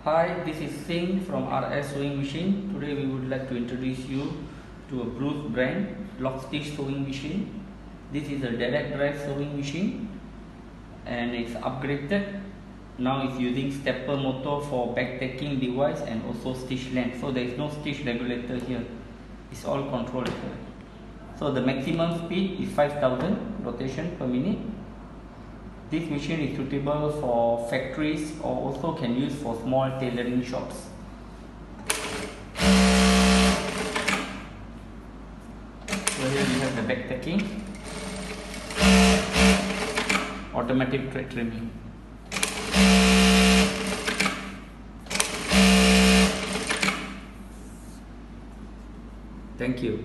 Hi, this is Singh from RS Sewing Machine. Today we would like to introduce you to a Bruce brand LOCKSTITCH sewing machine. This is a direct drive sewing machine and it's upgraded. Now it's using stepper motor for backtacking device and also stitch length. So there is no stitch regulator here. It's all controlled here. So the maximum speed is 5000 rotation per minute. This machine is suitable for factories or also can use for small tailoring shops. So here we have the backtacking, automatic thread trimming. Thank you.